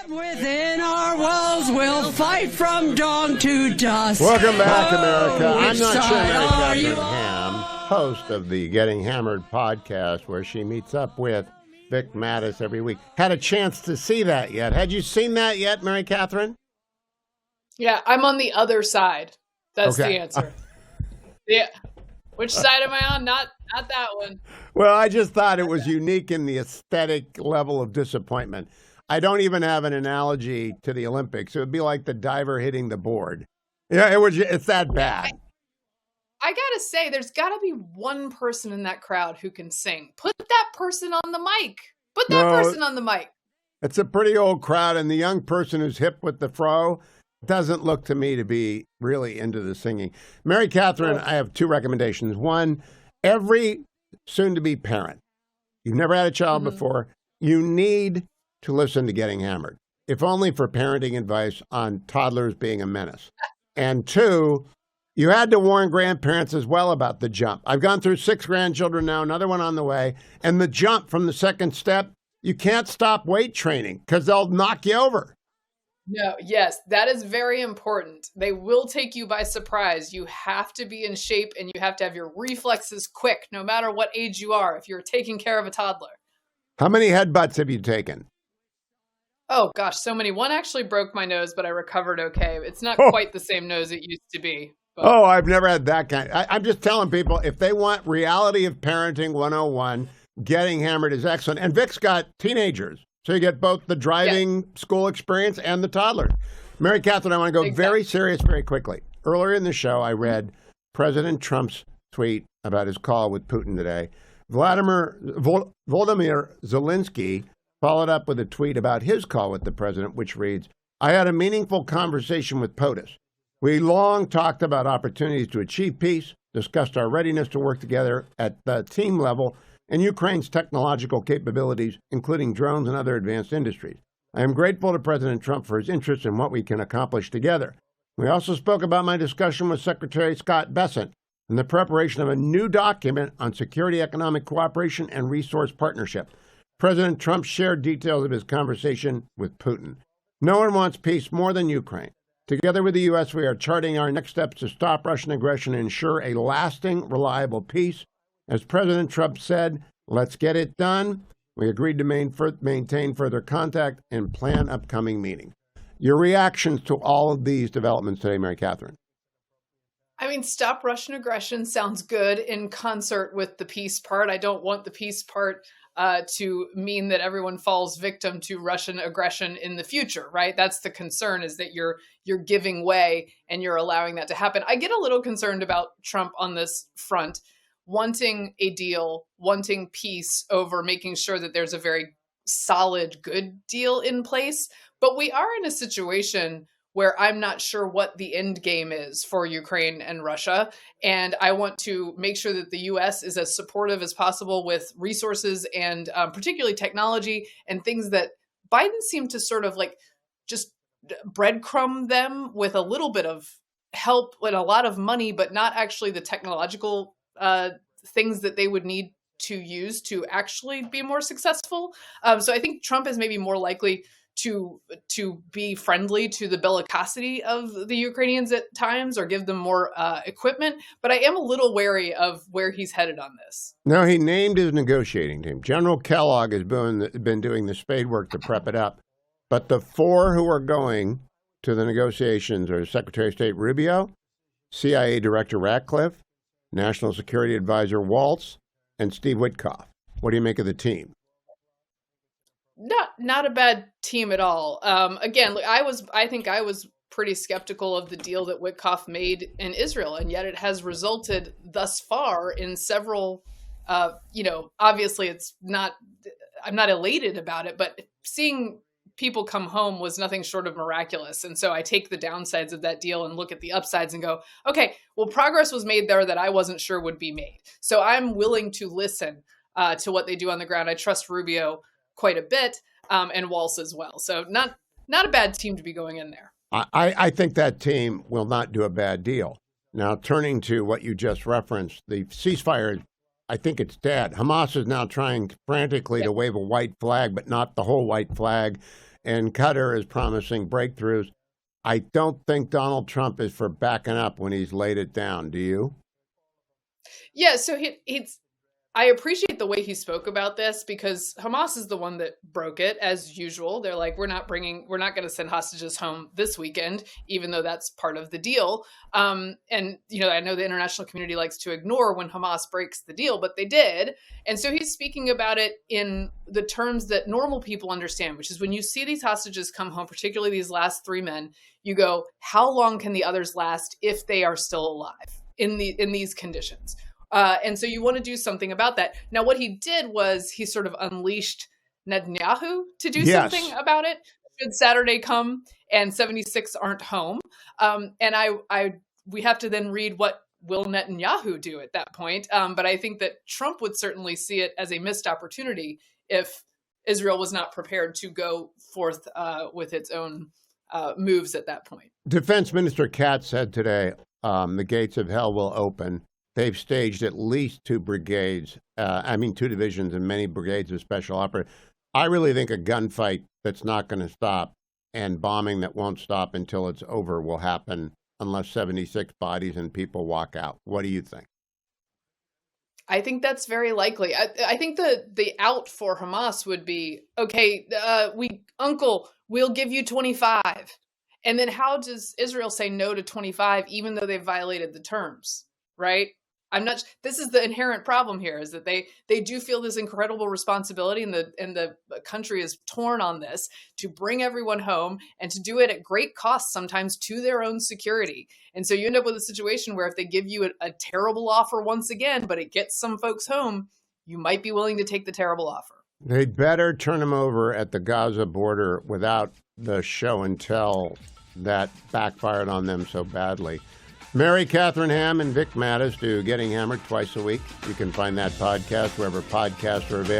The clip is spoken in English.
Within our walls, we'll fight from dawn to dusk. Welcome back, America. I'm not sure side Mary are you Katharine Ham, host of the Getting Hammered podcast, where she meets up with Vic Mattis every week. Had a chance to see that yet? Had you seen that yet, Mary Katharine? Yeah, I'm on the other side. That's Okay. the answer. Yeah. Which side am I on? Not that one. Well, I just thought it was unique in the aesthetic level of disappointment. I don't even have an analogy to the Olympics. It would be like the diver hitting the board. Yeah, it's that bad. I gotta say, there's gotta be one person in that crowd who can sing. Put that person on the mic. Put that person on the mic. It's a pretty old crowd, and the young person who's hip with the fro doesn't look to me to be really into the singing. Mary Katharine, I have two recommendations. One, every soon-to-be parent, you've never had a child before, you need to listen to Getting Hammered, if only for parenting advice on toddlers being a menace. And two, you had to warn grandparents as well about the jump. I've gone through 6 grandchildren now, another one on the way, and the jump from the second step, you can't stop weight training because they'll knock you over. No, yes, that is very important. They will take you by surprise. You have to be in shape and you have to have your reflexes quick, no matter what age you are, if you're taking care of a toddler. How many headbutts have you taken? Oh, gosh, so many. One actually broke my nose, but I recovered okay. It's not quite the same nose it used to be. But. Oh, I've never had that kind. I'm just telling people, if they want reality of parenting 101, Getting Hammered is excellent. And Vic's got teenagers, so you get both the driving school experience and the toddlers. Mary Katharine, I want to go very serious very quickly. Earlier in the show, I read President Trump's tweet about his call with Putin today. Volodymyr Zelensky followed up with a tweet about his call with the president, which reads, I had a meaningful conversation with POTUS. We long talked about opportunities to achieve peace, discussed our readiness to work together at the team level, and Ukraine's technological capabilities, including drones and other advanced industries. I am grateful to President Trump for his interest in what we can accomplish together. We also spoke about my discussion with Secretary Scott Bessent and the preparation of a new document on security, economic cooperation, and resource partnership. President Trump shared details of his conversation with Putin. No one wants peace more than Ukraine. Together with the U.S., we are charting our next steps to stop Russian aggression and ensure a lasting, reliable peace. As President Trump said, let's get it done. We agreed to maintain further contact and plan upcoming meetings. Your reactions to all of these developments today, Mary Katharine? I mean, stop Russian aggression sounds good in concert with the peace part. I don't want the peace part to mean that everyone falls victim to Russian aggression in the future, right? That's the concern, is that you're giving way and you're allowing that to happen. I get a little concerned about Trump on this front, wanting a deal, wanting peace over making sure that there's a very solid, good deal in place. But we are in a situation where I'm not sure what the end game is for Ukraine and Russia. And I want to make sure that the U.S. is as supportive as possible with resources and particularly technology and things that Biden seemed to sort of like just breadcrumb them with a little bit of help and a lot of money, but not actually the technological things that they would need to use to actually be more successful. So I think Trump is maybe more likely to be friendly to the bellicosity of the Ukrainians at times, or give them more equipment. But I am a little wary of where he's headed on this. No, he named his negotiating team. General Kellogg has been doing the spade work to prep it up. But the 4 who are going to the negotiations are Secretary of State Rubio, CIA Director Ratcliffe, National Security Advisor Waltz, and Steve Witkoff. What do you make of the team? Not a bad team at all. Again, I think I was pretty skeptical of the deal that Witkoff made in Israel, and yet it has resulted thus far in several. Obviously, I'm not elated about it, but seeing people come home was nothing short of miraculous. And so I take the downsides of that deal and look at the upsides and go, okay, well, progress was made there that I wasn't sure would be made. So I'm willing to listen to what they do on the ground. I trust Rubio quite a bit, and Waltz as well. So not a bad team to be going in there. I think that team will not do a bad deal. Now, turning to what you just referenced, the ceasefire, I think it's dead. Hamas is now trying frantically to wave a white flag, but not the whole white flag. and Qatar is promising breakthroughs. I don't think Donald Trump is for backing up when he's laid it down. Do you? Yeah, so he's. I appreciate the way he spoke about this because Hamas is the one that broke it, as usual. They're like, we're not going to send hostages home this weekend, even though that's part of the deal. And, I know the international community likes to ignore when Hamas breaks the deal, but they did. And so he's speaking about it in the terms that normal people understand, which is when you see these hostages come home, particularly these last 3 men, you go, how long can the others last if they are still alive in these conditions? And so you want to do something about that. Now, what he did was he sort of unleashed Netanyahu to do something about it. Should Saturday come and 76 aren't home, we have to then read what will Netanyahu do at that point. But I think that Trump would certainly see it as a missed opportunity if Israel was not prepared to go forth with its own moves at that point. Defense Minister Katz said today, the gates of hell will open. They've staged at least 2 divisions and many brigades of special operators. I really think a gunfight that's not going to stop and bombing that won't stop until it's over will happen unless 76 bodies and people walk out. What do you think? I think that's very likely. I think the out for Hamas would be, okay, we'll give you 25. And then how does Israel say no to 25 even though they've violated the terms, right? This is the inherent problem here, is that they do feel this incredible responsibility, and the country is torn on this to bring everyone home and to do it at great cost, sometimes to their own security. And so you end up with a situation where if they give you a terrible offer once again, but it gets some folks home, you might be willing to take the terrible offer. They'd better turn them over at the Gaza border without the show and tell that backfired on them so badly. Mary Katharine Ham and Vic Mattis do Getting Hammered twice a week. You can find that podcast wherever podcasts are available.